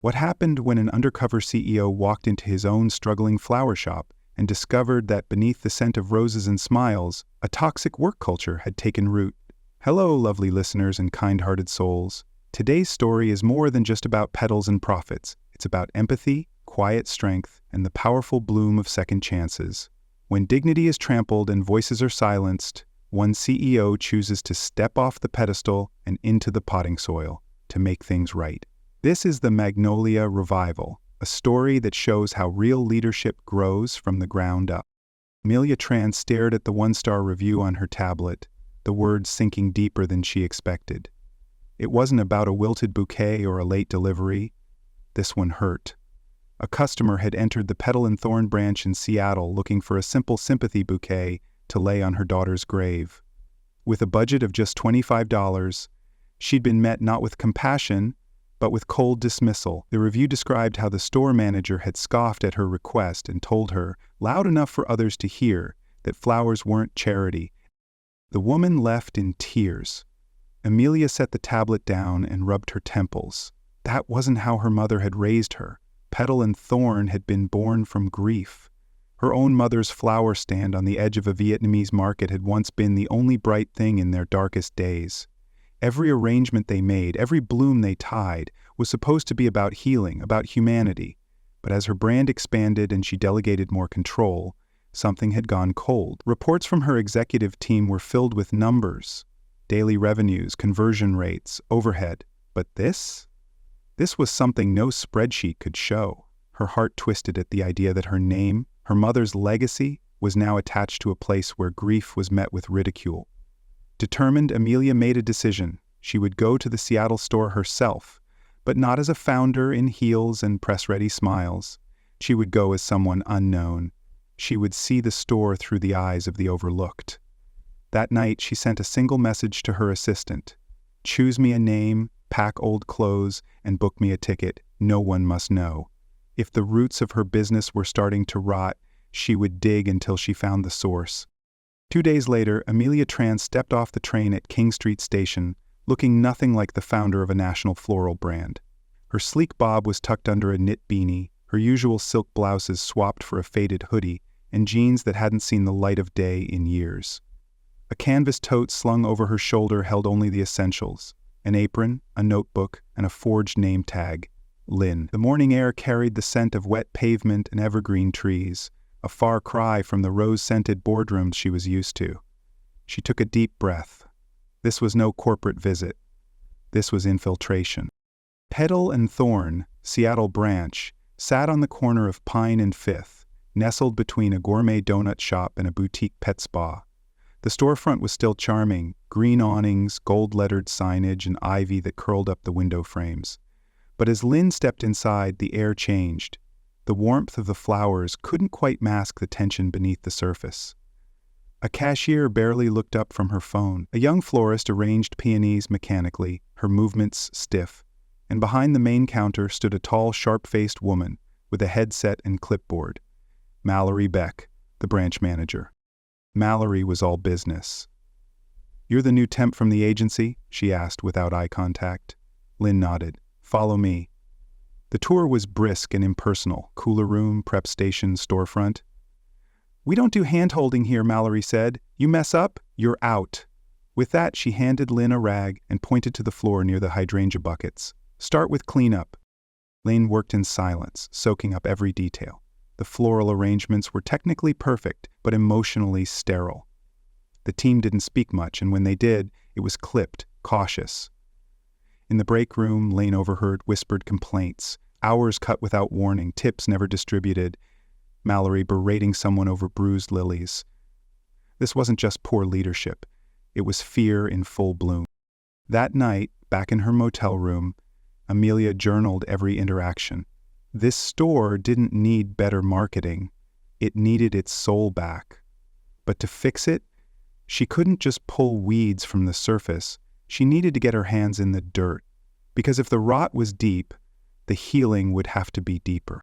What happened when an undercover CEO walked into his own struggling flower shop and discovered that beneath the scent of roses and smiles, a toxic work culture had taken root? Hello, lovely listeners and kind-hearted souls. Today's story is more than just about petals and profits. It's about empathy, quiet strength, and the powerful bloom of second chances. When dignity is trampled and voices are silenced, one CEO chooses to step off the pedestal and into the potting soil to make things right. This is the Magnolia Revival, a story that shows how real leadership grows from the ground up. Amelia Tran stared at the one-star review on her tablet, the words sinking deeper than she expected. It wasn't about a wilted bouquet or a late delivery. This one hurt. A customer had entered the Petal and Thorn branch in Seattle looking for a simple sympathy bouquet to lay on her daughter's grave. With a budget of just $25, she'd been met not with compassion, but with cold dismissal. The review described how the store manager had scoffed at her request and told her, loud enough for others to hear, that flowers weren't charity. The woman left in tears. Amelia set the tablet down and rubbed her temples. That wasn't how her mother had raised her. Petal and Thorn had been born from grief. Her own mother's flower stand on the edge of a Vietnamese market had once been the only bright thing in their darkest days. Every arrangement they made, every bloom they tied, was supposed to be about healing, about humanity. But as her brand expanded and she delegated more control, something had gone cold. Reports from her executive team were filled with numbers, daily revenues, conversion rates, overhead. But this was something no spreadsheet could show. Her heart twisted at the idea that her name, her mother's legacy, was now attached to a place where grief was met with ridicule. Determined, Amelia made a decision. She would go to the Seattle store herself, but not as a founder in heels and press-ready smiles. She would go as someone unknown. She would see the store through the eyes of the overlooked. That night, she sent a single message to her assistant. Choose me a name, pack old clothes, and book me a ticket. No one must know. If the roots of her business were starting to rot, she would dig until she found the source. 2 days later, Amelia Tran stepped off the train at King Street Station, looking nothing like the founder of a national floral brand. Her sleek bob was tucked under a knit beanie, her usual silk blouses swapped for a faded hoodie, and jeans that hadn't seen the light of day in years. A canvas tote slung over her shoulder held only the essentials: an apron, a notebook, and a forged name tag, Lynn. The morning air carried the scent of wet pavement and evergreen trees, a far cry from the rose-scented boardrooms she was used to. She took a deep breath. This was no corporate visit. This was infiltration. Petal and Thorn, Seattle branch, sat on the corner of Pine and Fifth, nestled between a gourmet donut shop and a boutique pet spa. The storefront was still charming, green awnings, gold-lettered signage, and ivy that curled up the window frames. But as Lynn stepped inside, the air changed. The warmth of the flowers couldn't quite mask the tension beneath the surface. A cashier barely looked up from her phone. A young florist arranged peonies mechanically, her movements stiff. And behind the main counter stood a tall, sharp-faced woman with a headset and clipboard. Mallory Beck, the branch manager. Mallory was all business. "You're the new temp from the agency?" she asked without eye contact. Lynn nodded. "Follow me." The tour was brisk and impersonal: cooler room, prep station, storefront. "We don't do hand-holding here," Mallory said. "You mess up, you're out." With that, she handed Lynn a rag and pointed to the floor near the hydrangea buckets. "Start with cleanup." Lynn worked in silence, soaking up every detail. The floral arrangements were technically perfect, but emotionally sterile. The team didn't speak much, and when they did, it was clipped, cautious. In the break room, Lane overheard whispered complaints, hours cut without warning, tips never distributed, Mallory berating someone over bruised lilies. This wasn't just poor leadership. It was fear in full bloom. That night, back in her motel room, Amelia journaled every interaction. This store didn't need better marketing. It needed its soul back. But to fix it, she couldn't just pull weeds from the surface. She needed to get her hands in the dirt, because if the rot was deep, the healing would have to be deeper.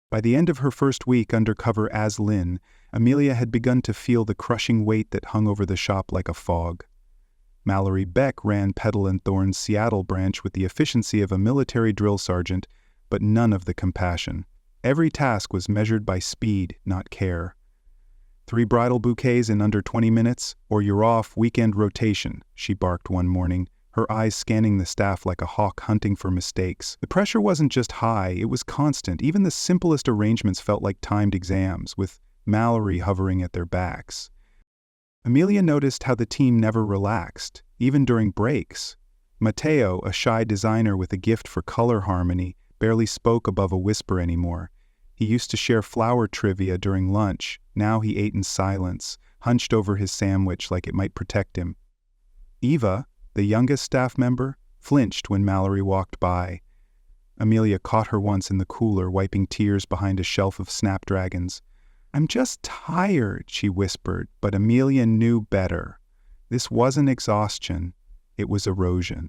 By the end of her first week undercover as Lynn, Amelia had begun to feel the crushing weight that hung over the shop like a fog. Mallory Beck ran Petal and Thorn's Seattle branch with the efficiency of a military drill sergeant, but none of the compassion. Every task was measured by speed, not care. 3 bridal bouquets in under 20 minutes, or you're off weekend rotation, she barked one morning, her eyes scanning the staff like a hawk hunting for mistakes. The pressure wasn't just high, it was constant. Even the simplest arrangements felt like timed exams, with Mallory hovering at their backs. Amelia noticed how the team never relaxed, even during breaks. Matteo, a shy designer with a gift for color harmony, barely spoke above a whisper anymore. He used to share flower trivia during lunch. Now he ate in silence, hunched over his sandwich like it might protect him. Eva, the youngest staff member, flinched when Mallory walked by. Amelia caught her once in the cooler, wiping tears behind a shelf of snapdragons. "I'm just tired," she whispered, but Amelia knew better. This wasn't exhaustion, it was erosion.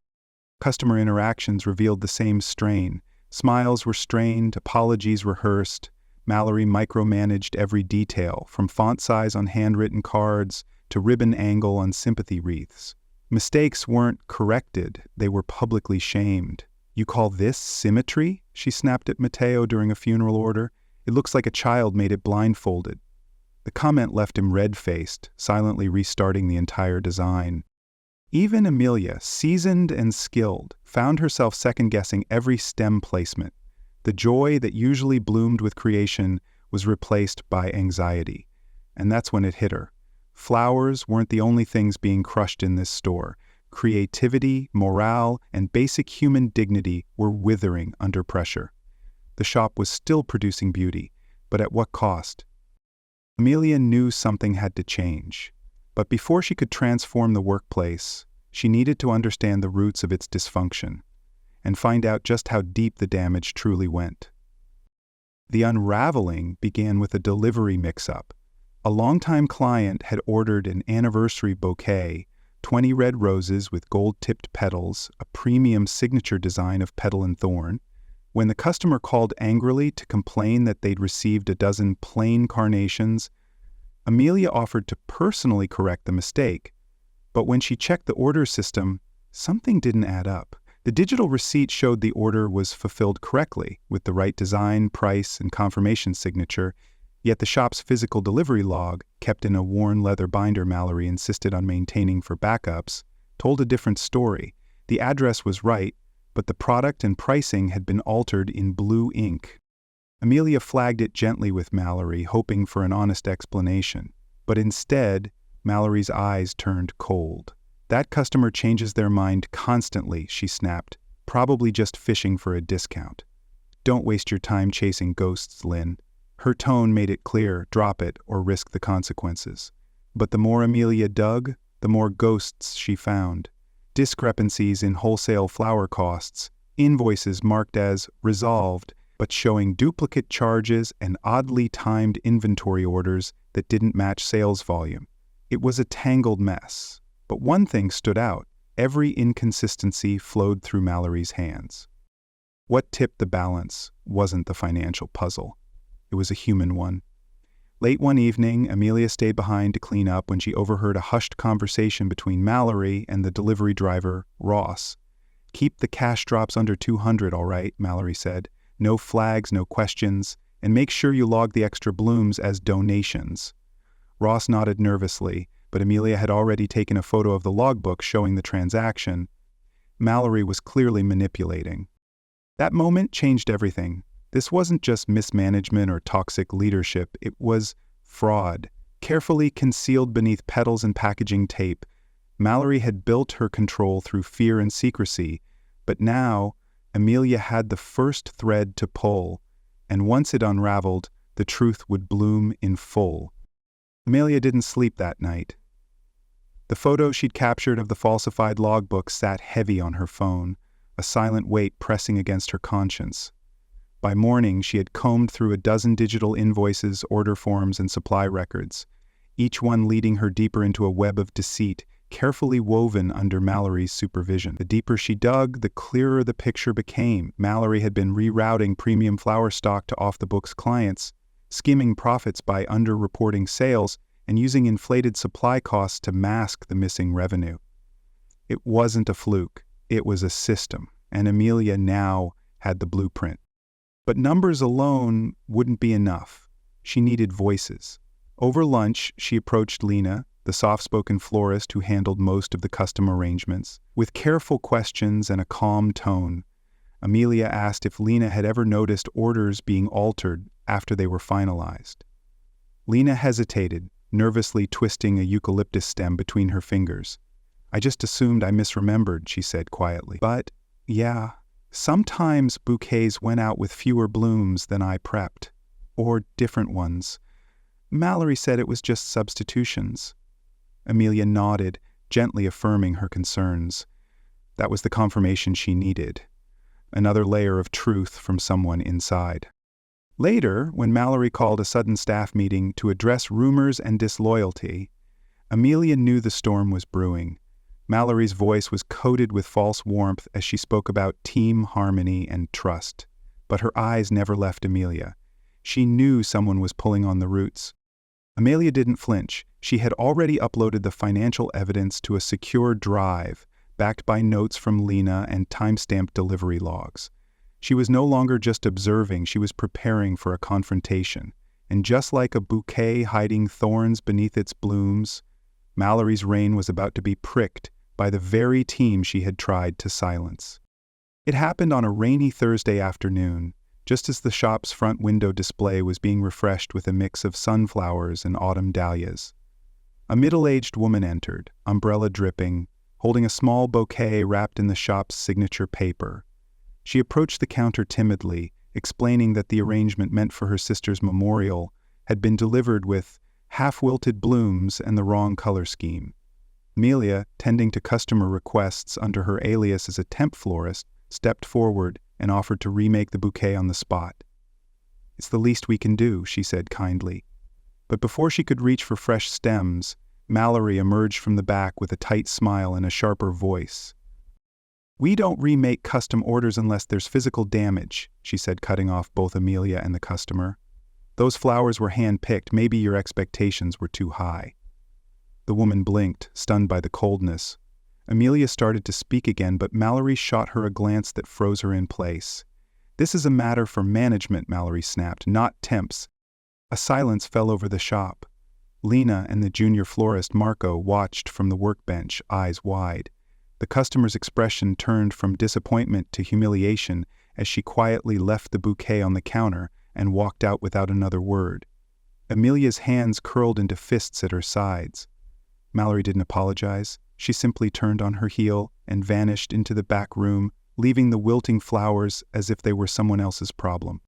Customer interactions revealed the same strain. Smiles were strained, apologies rehearsed. Mallory micromanaged every detail, from font size on handwritten cards to ribbon angle on sympathy wreaths. Mistakes weren't corrected, they were publicly shamed. "You call this symmetry?" she snapped at Matteo during a funeral order. "It looks like a child made it blindfolded." The comment left him red-faced, silently restarting the entire design. Even Amelia, seasoned and skilled, found herself second-guessing every stem placement. The joy that usually bloomed with creation was replaced by anxiety. And that's when it hit her. Flowers weren't the only things being crushed in this store. Creativity, morale, and basic human dignity were withering under pressure. The shop was still producing beauty, but at what cost? Amelia knew something had to change. But before she could transform the workplace, she needed to understand the roots of its dysfunction and find out just how deep the damage truly went. The unraveling began with a delivery mix-up. A longtime client had ordered an anniversary bouquet, 20 red roses with gold-tipped petals, a premium signature design of petal and thorn. When the customer called angrily to complain that they'd received a dozen plain carnations, Amelia offered to personally correct the mistake. But when she checked the order system, something didn't add up. The digital receipt showed the order was fulfilled correctly, with the right design, price, and confirmation signature, yet the shop's physical delivery log, kept in a worn leather binder Mallory insisted on maintaining for backups, told a different story. The address was right, but the product and pricing had been altered in blue ink. Amelia flagged it gently with Mallory, hoping for an honest explanation. But instead, Mallory's eyes turned cold. "That customer changes their mind constantly," she snapped, "probably just fishing for a discount. Don't waste your time chasing ghosts, Lynn." Her tone made it clear, drop it or risk the consequences. But the more Amelia dug, the more ghosts she found. Discrepancies in wholesale flower costs, invoices marked as resolved, but showing duplicate charges and oddly timed inventory orders that didn't match sales volume. It was a tangled mess. But one thing stood out. Every inconsistency flowed through Mallory's hands. What tipped the balance wasn't the financial puzzle. It was a human one. Late one evening, Amelia stayed behind to clean up when she overheard a hushed conversation between Mallory and the delivery driver, Ross. "Keep the cash drops under 200, all right," Mallory said. "No flags, no questions, and make sure you log the extra blooms as donations." Ross nodded nervously, but Amelia had already taken a photo of the logbook showing the transaction. Mallory was clearly manipulating. That moment changed everything. This wasn't just mismanagement or toxic leadership, it was fraud, carefully concealed beneath petals and packaging tape. Mallory had built her control through fear and secrecy, but now Amelia had the first thread to pull, and once it unraveled, the truth would bloom in full. Amelia didn't sleep that night. The photo she'd captured of the falsified logbook sat heavy on her phone, a silent weight pressing against her conscience. By morning, she had combed through a dozen digital invoices, order forms, and supply records, each one leading her deeper into a web of deceit, carefully woven under Mallory's supervision. The deeper she dug, the clearer the picture became. Mallory had been rerouting premium flower stock to off-the-books clients, skimming profits by underreporting sales, and using inflated supply costs to mask the missing revenue. It wasn't a fluke, it was a system, and Amelia now had the blueprint. But numbers alone wouldn't be enough. She needed voices. Over lunch, she approached Lena, the soft-spoken florist who handled most of the custom arrangements. With careful questions and a calm tone, Amelia asked if Lena had ever noticed orders being altered after they were finalized. Lena hesitated, nervously twisting a eucalyptus stem between her fingers. "I just assumed I misremembered," she said quietly. "But, yeah, sometimes bouquets went out with fewer blooms than I prepped, or different ones. Mallory said it was just substitutions." Amelia nodded, gently affirming her concerns. That was the confirmation she needed. Another layer of truth from someone inside. Later, when Mallory called a sudden staff meeting to address rumors and disloyalty, Amelia knew the storm was brewing. Mallory's voice was coated with false warmth as she spoke about team harmony and trust. But her eyes never left Amelia. She knew someone was pulling on the roots. Amelia didn't flinch. She had already uploaded the financial evidence to a secure drive, backed by notes from Lena and time-stamped delivery logs. She was no longer just observing, she was preparing for a confrontation. And just like a bouquet hiding thorns beneath its blooms, Mallory's reign was about to be pricked by the very team she had tried to silence. It happened on a rainy Thursday afternoon, just as the shop's front window display was being refreshed with a mix of sunflowers and autumn dahlias. A middle-aged woman entered, umbrella dripping, holding a small bouquet wrapped in the shop's signature paper. She approached the counter timidly, explaining that the arrangement meant for her sister's memorial had been delivered with half-wilted blooms and the wrong color scheme. Amelia, tending to customer requests under her alias as a temp florist, stepped forward and offered to remake the bouquet on the spot. "It's the least we can do," she said kindly. But before she could reach for fresh stems, Mallory emerged from the back with a tight smile and a sharper voice. "We don't remake custom orders unless there's physical damage," she said, cutting off both Amelia and the customer. "Those flowers were hand-picked. Maybe your expectations were too high." The woman blinked, stunned by the coldness. Amelia started to speak again, but Mallory shot her a glance that froze her in place. "This is a matter for management," Mallory snapped, "not temps." A silence fell over the shop. Lena and the junior florist Marco watched from the workbench, eyes wide. The customer's expression turned from disappointment to humiliation as she quietly left the bouquet on the counter and walked out without another word. Amelia's hands curled into fists at her sides. Mallory didn't apologize. She simply turned on her heel and vanished into the back room, leaving the wilting flowers as if they were someone else's problem.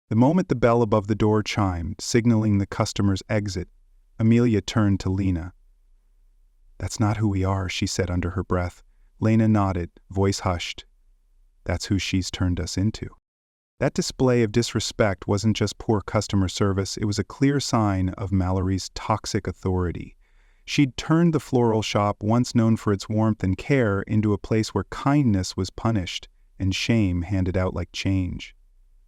The moment the bell above the door chimed, signaling the customer's exit, Amelia turned to Lena. "That's not who we are," she said under her breath. Lena nodded, voice hushed. "That's who she's turned us into." That display of disrespect wasn't just poor customer service, it was a clear sign of Mallory's toxic authority. She'd turned the floral shop, once known for its warmth and care, into a place where kindness was punished and shame handed out like change.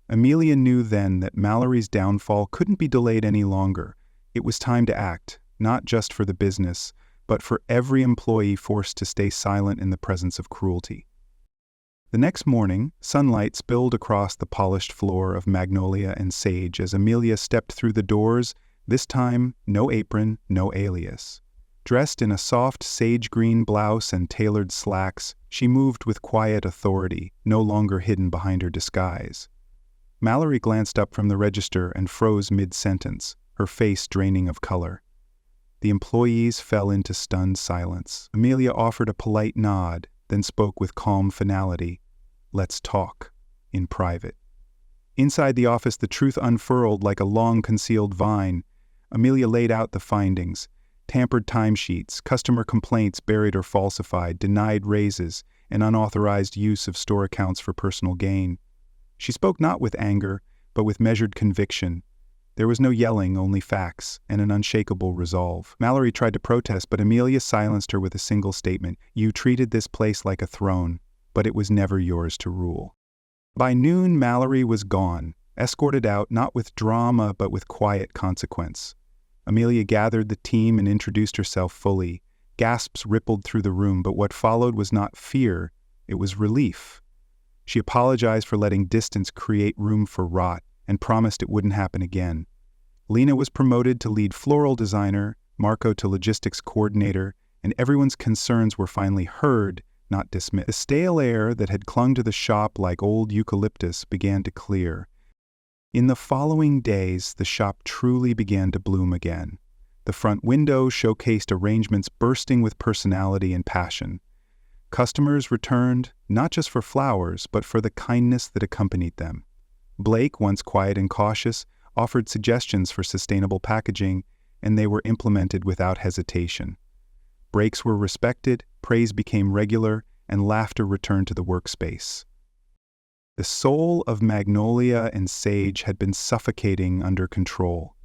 Amelia knew then that Mallory's downfall couldn't be delayed any longer. It was time to act, not just for the business, but for every employee forced to stay silent in the presence of cruelty. The next morning, sunlight spilled across the polished floor of magnolia and sage as Amelia stepped through the doors, this time no apron, no alias. Dressed in a soft sage-green blouse and tailored slacks, she moved with quiet authority, no longer hidden behind her disguise. Mallory glanced up from the register and froze mid-sentence, her face draining of color. The employees fell into stunned silence. Amelia offered a polite nod, then spoke with calm finality. "Let's talk, in private." Inside the office, the truth unfurled like a long-concealed vine. Amelia laid out the findings. Tampered timesheets, customer complaints buried or falsified, denied raises, and unauthorized use of store accounts for personal gain. She spoke not with anger, but with measured conviction. There was no yelling, only facts, and an unshakable resolve. Mallory tried to protest, but Amelia silenced her with a single statement. "You treated this place like a throne, but it was never yours to rule." By noon, Mallory was gone, escorted out not with drama but with quiet consequence. Amelia gathered the team and introduced herself fully. Gasps rippled through the room, but what followed was not fear, it was relief. She apologized for letting distance create room for rot and promised it wouldn't happen again. Lena was promoted to lead floral designer, Marco to logistics coordinator, and everyone's concerns were finally heard, not dismissed. The stale air that had clung to the shop like old eucalyptus began to clear. In the following days, the shop truly began to bloom again. The front window showcased arrangements bursting with personality and passion. Customers returned, not just for flowers, but for the kindness that accompanied them. Blake, once quiet and cautious, offered suggestions for sustainable packaging, and they were implemented without hesitation. Breaks were respected, praise became regular, and laughter returned to the workspace. The soul of Magnolia and Sage had been suffocating under control,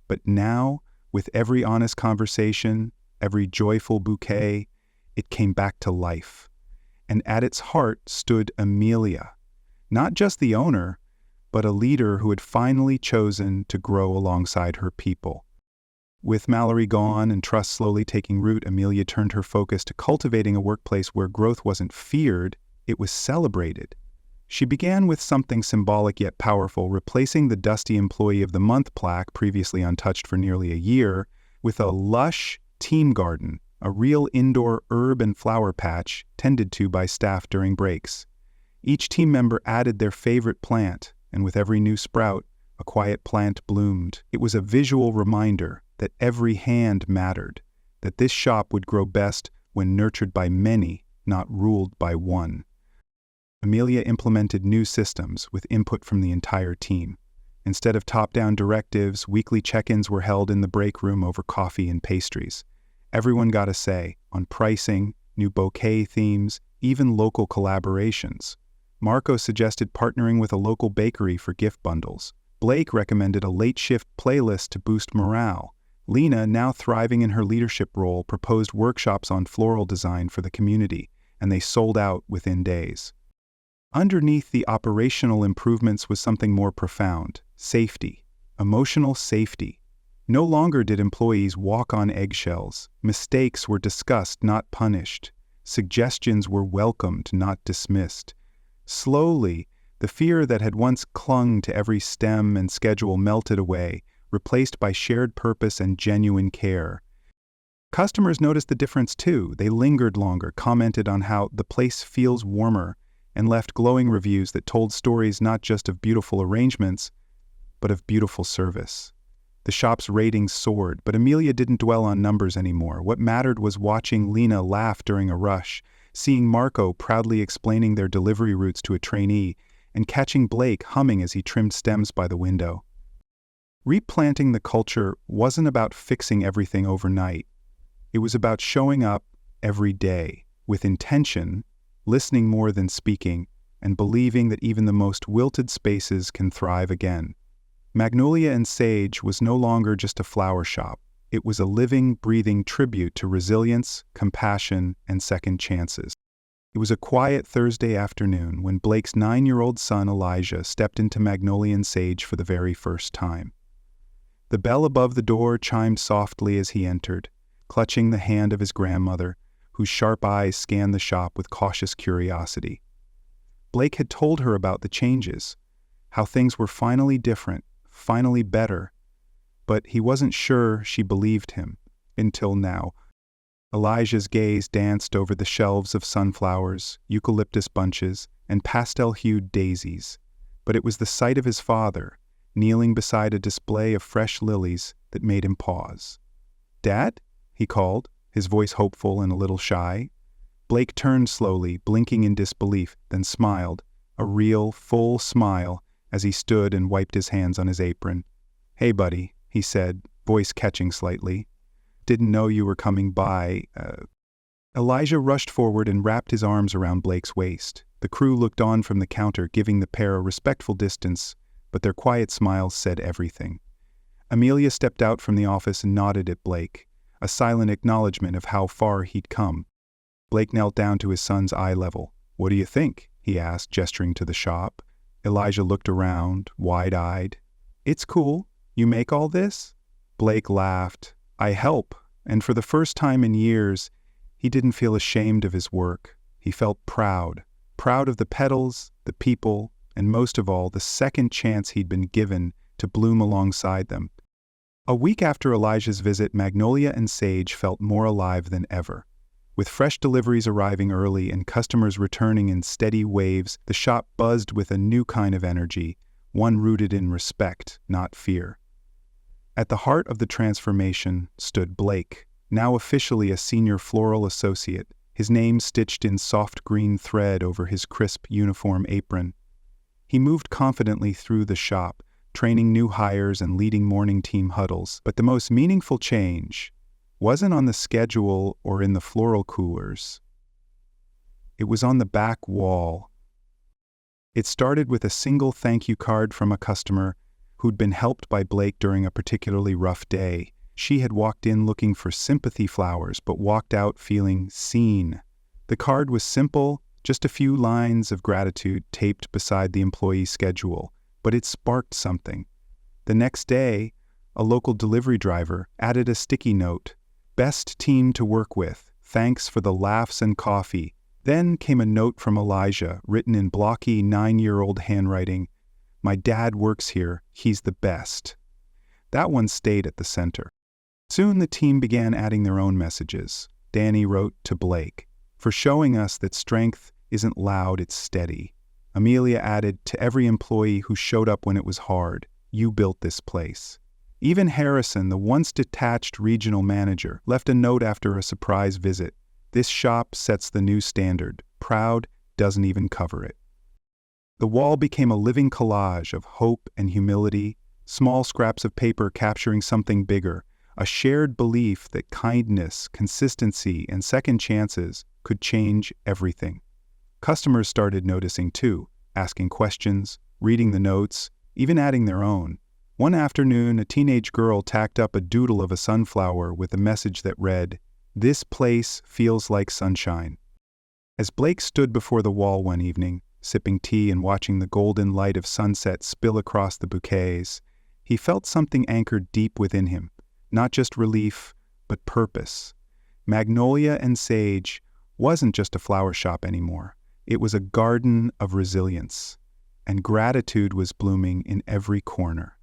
but now, with every honest conversation, every joyful bouquet, it came back to life. And at its heart stood Amelia, not just the owner, but a leader who had finally chosen to grow alongside her people. With Mallory gone and trust slowly taking root, Amelia turned her focus to cultivating a workplace where growth wasn't feared, it was celebrated. She began with something symbolic yet powerful, replacing the dusty Employee of the Month plaque, previously untouched for nearly a year, with a lush team garden, a real indoor herb and flower patch tended to by staff during breaks. Each team member added their favorite plant, and with every new sprout, a quiet plant bloomed. It was a visual reminder that every hand mattered, that this shop would grow best when nurtured by many, not ruled by one. Amelia implemented new systems with input from the entire team. Instead of top-down directives, weekly check-ins were held in the break room over coffee and pastries. Everyone got a say on pricing, new bouquet themes, even local collaborations. Marco suggested partnering with a local bakery for gift bundles. Blake recommended a late-shift playlist to boost morale. Lena, now thriving in her leadership role, proposed workshops on floral design for the community, and they sold out within days. Underneath the operational improvements was something more profound: safety, emotional safety. No longer did employees walk on eggshells. Mistakes were discussed, not punished. Suggestions were welcomed, not dismissed. Slowly, the fear that had once clung to every stem and schedule melted away, replaced by shared purpose and genuine care. Customers noticed the difference too. They lingered longer, commented on how the place feels warmer, and left glowing reviews that told stories not just of beautiful arrangements, but of beautiful service. The shop's ratings soared, but Amelia didn't dwell on numbers anymore. What mattered was watching Lena laugh during a rush, seeing Marco proudly explaining their delivery routes to a trainee, and catching Blake humming as he trimmed stems by the window. Replanting the culture wasn't about fixing everything overnight. It was about showing up every day, with intention, listening more than speaking, and believing that even the most wilted spaces can thrive again. Magnolia and Sage was no longer just a flower shop. It was a living, breathing tribute to resilience, compassion, and second chances. It was a quiet Thursday afternoon when Blake's 9-year-old son Elijah stepped into Magnolia and Sage for the very first time. The bell above the door chimed softly as he entered, clutching the hand of his grandmother, whose sharp eyes scanned the shop with cautious curiosity. Blake had told her about the changes, how things were finally different, finally better, but he wasn't sure she believed him, until now. Elijah's gaze danced over the shelves of sunflowers, eucalyptus bunches, and pastel-hued daisies, but it was the sight of his father, kneeling beside a display of fresh lilies, that made him pause. "Dad?" he called, his voice hopeful and a little shy. Blake turned slowly, blinking in disbelief, then smiled, a real, full smile, as he stood and wiped his hands on his apron. "Hey, buddy," he said, voice catching slightly. "Didn't know you were coming by." Elijah rushed forward and wrapped his arms around Blake's waist. The crew looked on from the counter, giving the pair a respectful distance, but their quiet smiles said everything. Amelia stepped out from the office and nodded at Blake, a silent acknowledgement of how far he'd come. Blake knelt down to his son's eye level. "What do you think?" he asked, gesturing to the shop. Elijah looked around, wide-eyed. "It's cool. You make all this?" Blake laughed. "I help," and for the first time in years, he didn't feel ashamed of his work. He felt proud, proud of the petals, the people, and most of all, the second chance he'd been given to bloom alongside them. A week after Elijah's visit, Magnolia and Sage felt more alive than ever. With fresh deliveries arriving early and customers returning in steady waves, the shop buzzed with a new kind of energy, one rooted in respect, not fear. At the heart of the transformation stood Blake, now officially a senior floral associate, his name stitched in soft green thread over his crisp uniform apron. He moved confidently through the shop, training new hires and leading morning team huddles. But the most meaningful change wasn't on the schedule or in the floral coolers. It was on the back wall. It started with a single thank you card from a customer who'd been helped by Blake during a particularly rough day. She had walked in looking for sympathy flowers, but walked out feeling seen. The card was simple, just a few lines of gratitude taped beside the employee's schedule, but it sparked something. The next day, a local delivery driver added a sticky note. Best team to work with. Thanks for the laughs and coffee. Then came a note from Elijah, written in blocky 9-year-old handwriting. My dad works here. He's the best. That one stayed at the center. Soon the team began adding their own messages. Danny wrote to Blake, for showing us that strength isn't loud, it's steady. Amelia added, to every employee who showed up when it was hard, you built this place. Even Harrison, the once detached regional manager, left a note after a surprise visit. This shop sets the new standard. Proud doesn't even cover it. The wall became a living collage of hope and humility, small scraps of paper capturing something bigger, a shared belief that kindness, consistency, and second chances could change everything. Customers started noticing too, asking questions, reading the notes, even adding their own. One afternoon, a teenage girl tacked up a doodle of a sunflower with a message that read, "This place feels like sunshine." As Blake stood before the wall one evening, sipping tea and watching the golden light of sunset spill across the bouquets, he felt something anchored deep within him, not just relief, but purpose. Magnolia and Sage wasn't just a flower shop anymore. It was a garden of resilience, and gratitude was blooming in every corner.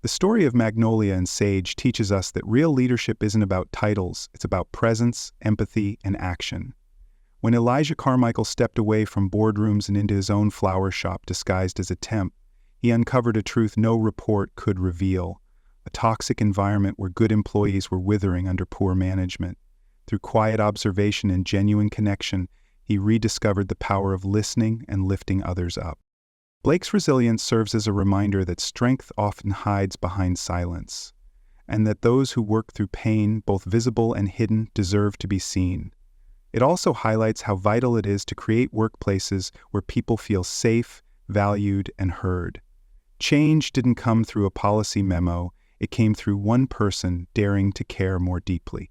The story of Magnolia and Sage teaches us that real leadership isn't about titles, it's about presence, empathy, and action. When Elijah Carmichael stepped away from boardrooms and into his own flower shop disguised as a temp, he uncovered a truth no report could reveal, a toxic environment where good employees were withering under poor management. Through quiet observation and genuine connection, he rediscovered the power of listening and lifting others up. Blake's resilience serves as a reminder that strength often hides behind silence, and that those who work through pain, both visible and hidden, deserve to be seen. It also highlights how vital it is to create workplaces where people feel safe, valued, and heard. Change didn't come through a policy memo, it came through one person daring to care more deeply.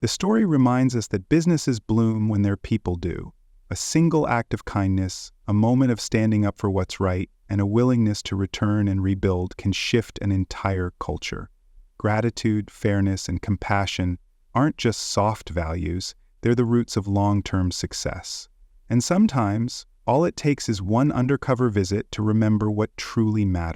The story reminds us that businesses bloom when their people do. A single act of kindness, a moment of standing up for what's right, and a willingness to return and rebuild can shift an entire culture. Gratitude, fairness, and compassion aren't just soft values, they're the roots of long-term success. And sometimes, all it takes is one undercover visit to remember what truly matters.